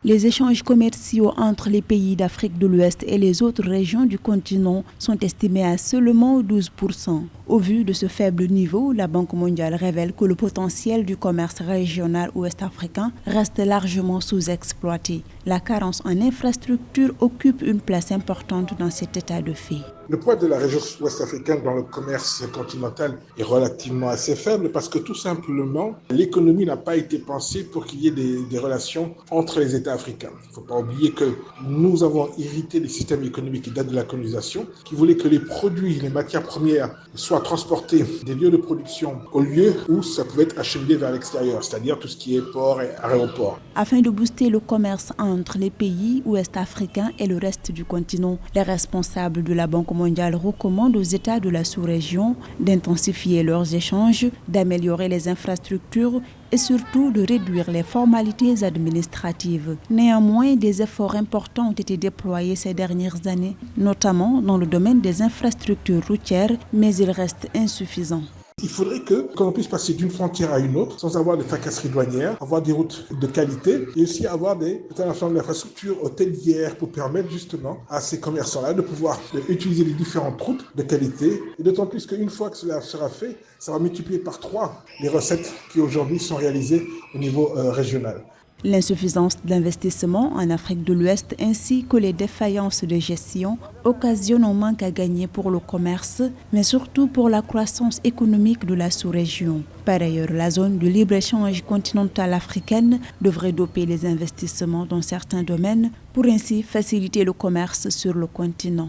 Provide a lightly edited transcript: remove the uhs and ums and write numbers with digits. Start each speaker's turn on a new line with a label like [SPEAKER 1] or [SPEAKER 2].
[SPEAKER 1] Les échanges commerciaux entre les pays d'Afrique de l'Ouest et les autres régions du continent sont estimés à seulement 12%. Au vu de ce faible niveau, la Banque mondiale révèle que le potentiel du commerce régional ouest-africain reste largement sous-exploité. La carence en infrastructures occupe une place importante dans cet état de fait.
[SPEAKER 2] Le poids de la région ouest-africaine dans le commerce continental est relativement assez faible parce que tout simplement, l'économie n'a pas été pensée pour qu'il y ait des relations entre les États africains. Il ne faut pas oublier que nous avons hérité des systèmes économiques qui datent de la colonisation, qui voulaient que les produits, les matières premières soient transportés des lieux de production au lieu où ça pouvait être acheminé vers l'extérieur, c'est-à-dire tout ce qui est port et aéroport.
[SPEAKER 1] Afin de booster le commerce entre les pays ouest-africains et le reste du continent, les responsables de la Banque mondiale recommandent aux États de la sous-région d'intensifier leurs échanges, d'améliorer les infrastructures et surtout de réduire les formalités administratives. Néanmoins, des efforts importants ont été déployés ces dernières années, notamment dans le domaine des infrastructures routières, mais ils restent insuffisants.
[SPEAKER 2] Il faudrait qu'on puisse passer d'une frontière à une autre sans avoir de tracasseries douanières, avoir des routes de qualité et aussi avoir un ensemble d'infrastructures hôtelières pour permettre justement à ces commerçants-là de pouvoir utiliser les différentes routes de qualité. Et d'autant plus qu'une fois que cela sera fait, ça va multiplier par 3 les recettes qui aujourd'hui sont réalisées au niveau régional.
[SPEAKER 1] L'insuffisance d'investissement en Afrique de l'Ouest ainsi que les défaillances de gestion occasionnent un manque à gagner pour le commerce, mais surtout pour la croissance économique de la sous-région. Par ailleurs, la zone de libre-échange continentale africaine devrait doper les investissements dans certains domaines pour ainsi faciliter le commerce sur le continent.